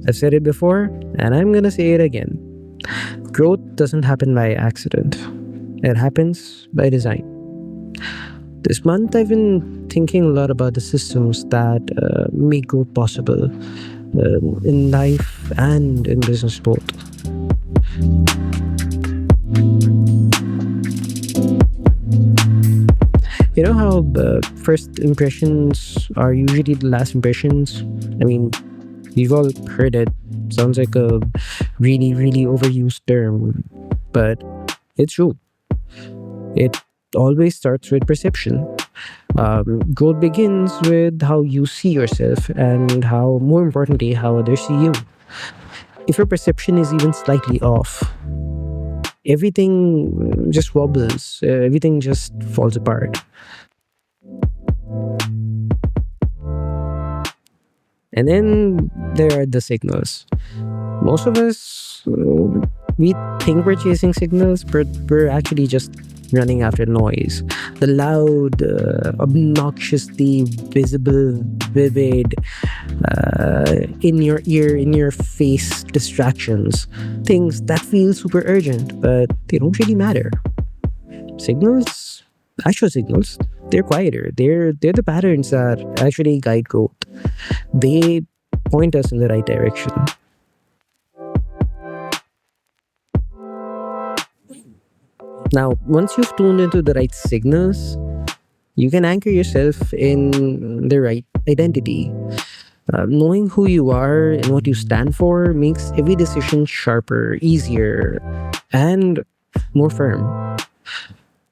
I've said it before, and I'm gonna say it again. Growth doesn't happen by accident. It happens by design. This month, I've been thinking a lot about the systems that make growth possible in life and in business both. You know how first impressions are usually the last impressions? I mean, we've all heard it. Sounds like a really, really overused term, but it's true. It always starts with perception. Growth begins with how you see yourself and how, more importantly, how others see you. If your perception is even slightly off, everything just wobbles, everything just falls apart. And then there are the signals. Most of us, we think we're chasing signals, but we're actually just running after noise. The loud, obnoxiously visible, vivid, in your ear, in your face distractions. Things that feel super urgent, but they don't really matter. Signals, actual signals, they're quieter. They're the patterns that actually guide growth. They point us in the right direction. Now, once you've tuned into the right signals, you can anchor yourself in the right identity. Knowing who you are and what you stand for makes every decision sharper, easier, and more firm.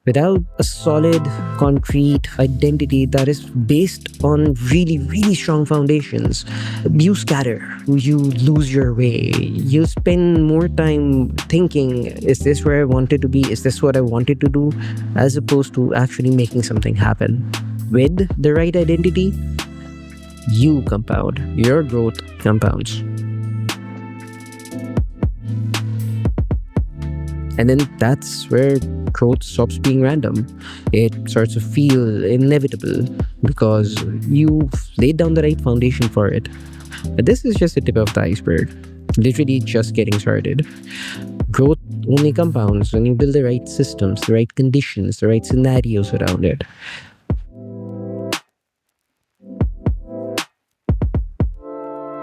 Without a solid, concrete identity that is based on really, really strong foundations, you scatter, you lose your way. You spend more time thinking, is this where I wanted to be? Is this what I wanted to do? As opposed to actually making something happen. With the right identity, you compound, your growth compounds. And then that's where growth stops being random. It starts to feel inevitable because you've laid down the right foundation for it. But this is just the tip of the iceberg, literally just getting started. Growth only compounds when you build the right systems, the right conditions, the right scenarios around it.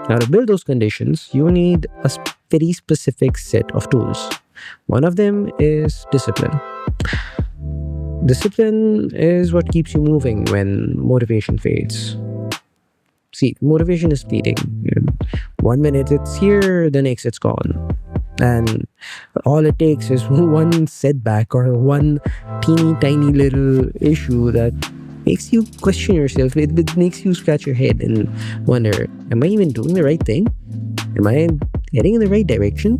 Now, to build those conditions, you need a very specific set of tools. One of them is discipline. Discipline is what keeps you moving when motivation fades. See, motivation is fleeting. 1 minute it's here, the next it's gone. And all it takes is one setback or one teeny tiny little issue that makes you question yourself. It makes you scratch your head and wonder, am I even doing the right thing? Am I heading in the right direction?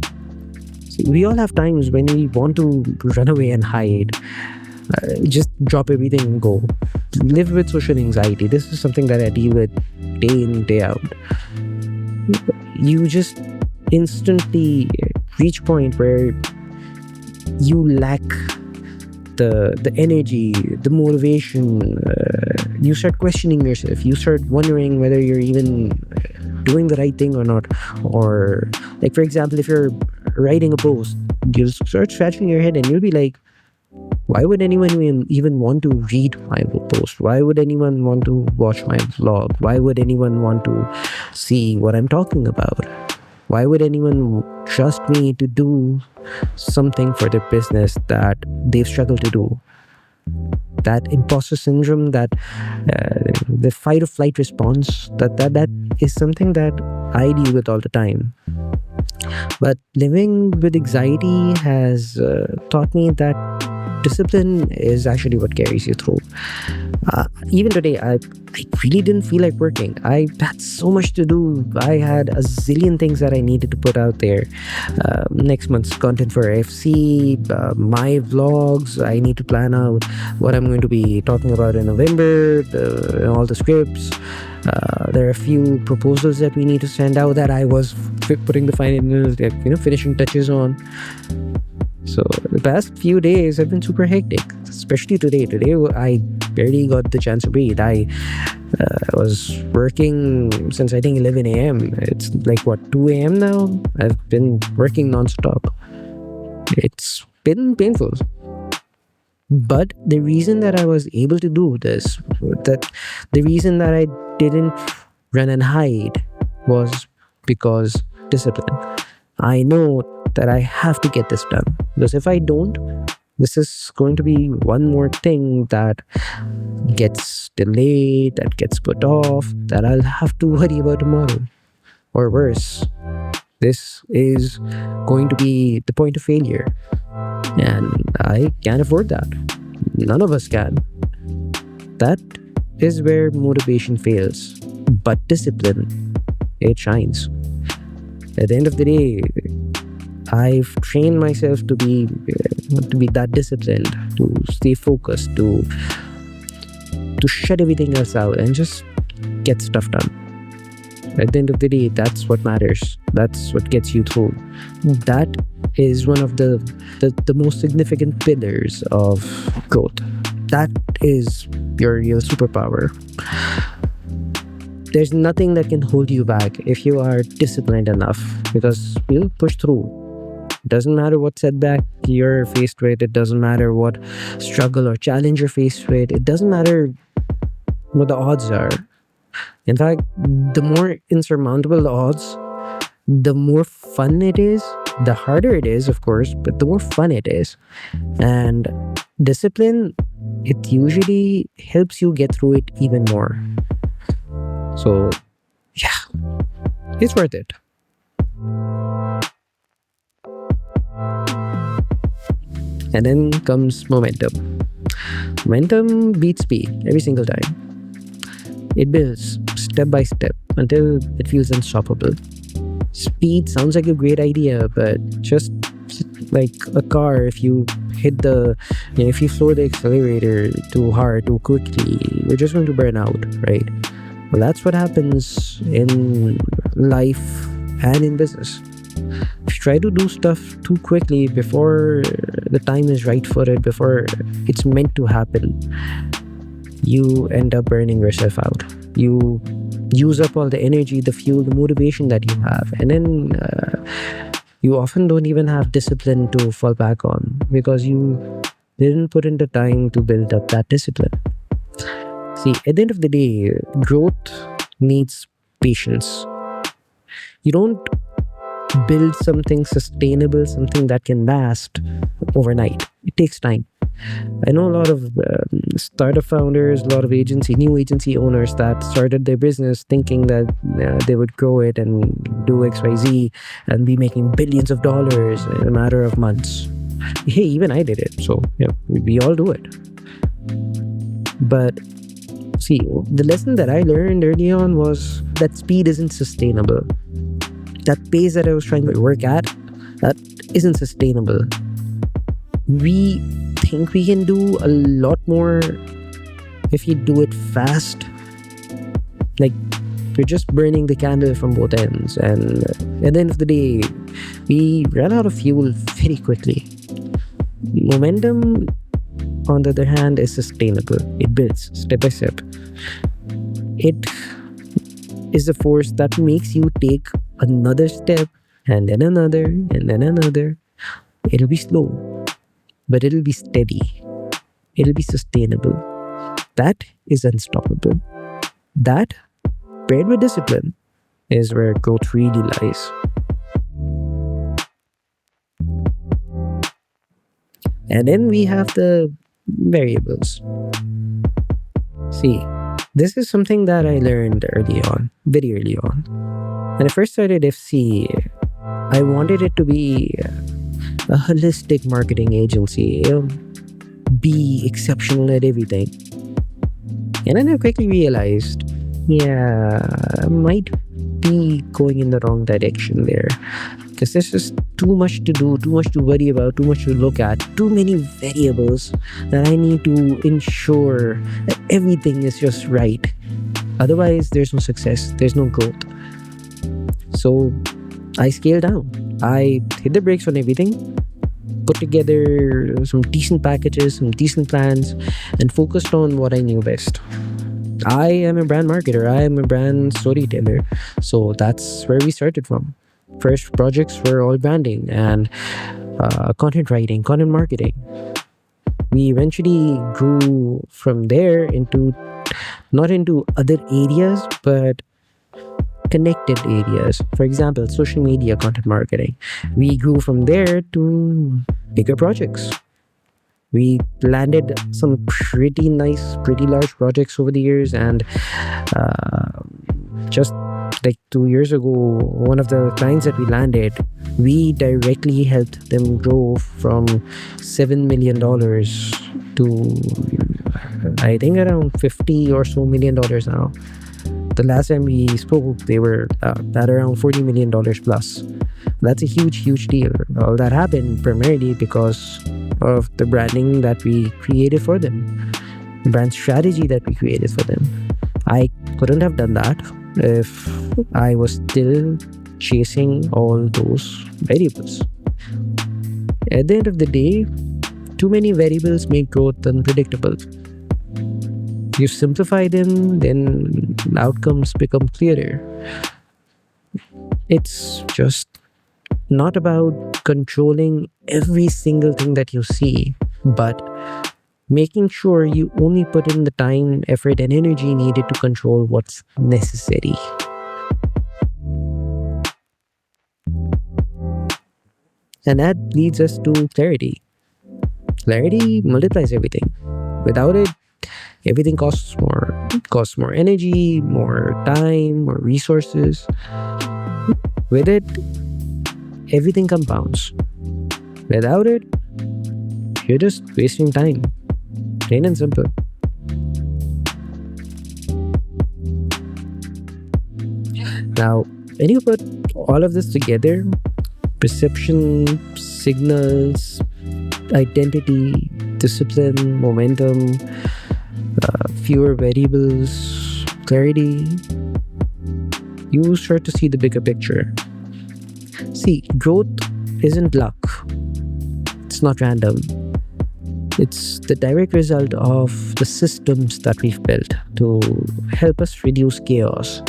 See, we all have times when we want to run away and hide. Just drop everything and go. Live with social anxiety. This is something that I deal with day in, day out. You just instantly reach a point where you lack the energy, the motivation. You start questioning yourself. You start wondering whether you're even doing the right thing or not. Or, like, for example, if you're writing a post, you'll start scratching your head and you'll be like, why would anyone even want to read my post? Why would anyone want to watch my vlog? Why would anyone want to see what I'm talking about? Why would anyone trust me to do something for their business that they've struggled to do? That imposter syndrome, that the fight or flight response, that is something that I deal with all the time. But living with anxiety has taught me that discipline is actually what carries you through. Even today, I really didn't feel like working. I had so much to do. I had a zillion things that I needed to put out there. Next month's content for FC, my vlogs. I need to plan out what I'm going to be talking about in November, all the scripts. There are a few proposals that we need to send out that I was putting the final, finishing touches on. So the past few days have been super hectic, especially today. Today I barely got the chance to breathe. I was working since I think 11 a.m. It's like what, 2 a.m. now? I've been working nonstop. It's been painful. But the reason that I was able to do this, that the reason that I didn't run and hide was because discipline. I know that I have to get this done because if I don't, this is going to be one more thing that gets delayed, that gets put off, that I'll have to worry about tomorrow. Or worse, this is going to be the point of failure. And I can't afford that. None of us can. That is where motivation fails. But discipline, it shines. At the end of the day, I've trained myself to be that disciplined, to stay focused, to shut everything else out and just get stuff done. At the end of the day, that's what matters. That's what gets you through. That is one of the most significant pillars of growth. That is your real superpower. There's nothing that can hold you back if you are disciplined enough because you'll push through. Doesn't matter what setback you're faced with, it doesn't matter what struggle or challenge you're faced with, it doesn't matter what the odds are. In fact, the more insurmountable the odds, the more fun it is. The harder it is, of course, but the more fun it is. And discipline, it usually helps you get through it even more. So, yeah, it's worth it. And then comes momentum. Momentum beats speed every single time. It builds step by step until it feels unstoppable. Speed sounds like a great idea, but just like a car, if you if you slow the accelerator too hard, too quickly, you're just going to burn out, right? Well, that's what happens in life and in business. If you try to do stuff too quickly before the time is right for it, before it's meant to happen, you end up burning yourself out. You use up all the energy, the fuel, the motivation that you have. And then you often don't even have discipline to fall back on because you didn't put in the time to build up that discipline. See, at the end of the day, growth needs patience. You don't build something sustainable, something that can last overnight. It takes time. I know a lot of startup founders, a lot of new agency owners that started their business thinking that they would grow it and do XYZ and be making billions of dollars in a matter of months. Hey, even I did it. So, yeah, we all do it. But see, the lesson that I learned early on was that speed isn't sustainable. That pace that I was trying to work at, that isn't sustainable. We think we can do a lot more if you do it fast. Like, we're just burning the candle from both ends, and at the end of the day, we run out of fuel very quickly. Momentum, on the other hand, is sustainable. It builds step by step. It is the force that makes you take another step and then another and then another. It'll be slow, but it'll be steady. It'll be sustainable. That is unstoppable. That, paired with discipline, is where growth really lies. And then we have the variables. See, this is something that I learned very early on. When I first started FC, I wanted it to be a holistic marketing agency. Be exceptional at everything. And then I quickly realized, I might be going in the wrong direction there. Because there's just too much to do, too much to worry about, too much to look at, too many variables that I need to ensure that everything is just right. Otherwise, there's no success, there's no growth. So I scaled down. I hit the brakes on everything put together some decent packages, some decent plans, and focused on what I knew best. I am a brand marketer, I am a brand storyteller. So that's where we started from. First projects were all branding and content writing, content marketing. We eventually grew from there into not into other areas, but connected areas. For example, social media content marketing. We grew from there to bigger projects. We landed some pretty nice, pretty large projects over the years, and uh, just like 2 years ago, one of the clients that we landed, we directly helped them grow from $7 million to I think around 50 or so $1 million now. The last time we spoke, they were at around $40 million plus. That's a huge, huge deal. All that happened primarily because of the branding that we created for them, the brand strategy that we created for them. I couldn't have done that if I was still chasing all those variables. At the end of the day, too many variables make growth unpredictable. You simplify them, then outcomes become clearer. It's just not about controlling every single thing that you see, but making sure you only put in the time, effort, and energy needed to control what's necessary. And that leads us to clarity. Clarity multiplies everything. Without it, everything costs more. It costs more energy, more time, more resources. With it, everything compounds. Without it, you're just wasting time. Plain and simple. Now, when you put all of this together, perception, signals, identity, discipline, momentum, fewer variables, clarity, you start to see the bigger picture. See, growth isn't luck, it's not random. It's the direct result of the systems that we've built to help us reduce chaos,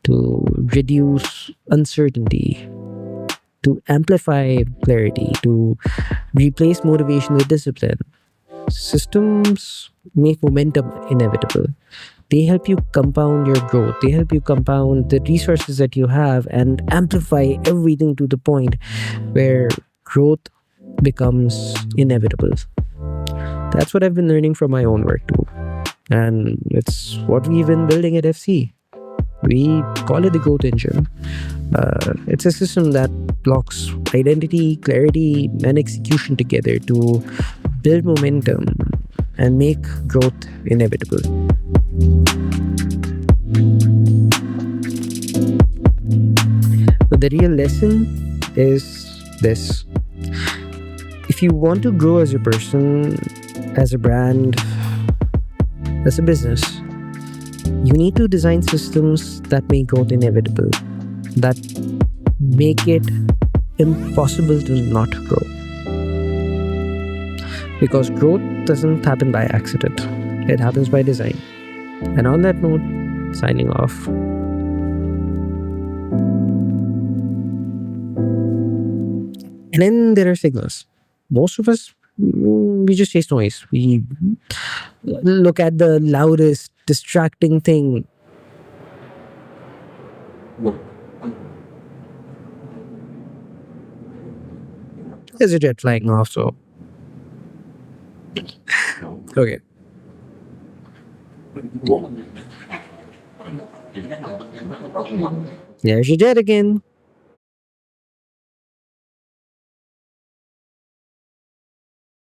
to reduce uncertainty, to amplify clarity, to replace motivation with discipline. Systems make momentum inevitable. They help you compound your growth, they help you compound the resources that you have and amplify everything to the point where growth becomes inevitable. That's what I've been learning from my own work too. And it's what we've been building at FC. We call it the growth engine. It's a system that blocks identity, clarity, and execution together to build momentum and make growth inevitable. But the real lesson is this: if you want to grow as a person, as a brand, as a business, you need to design systems that make growth inevitable, that make it impossible to not grow. Because growth doesn't happen by accident, it happens by design. And on that note, signing off. And then there are signals. Most of us, we just chase noise. We look at the loudest, distracting thing. There's a jet flying off, so. Okay. There's your jet again.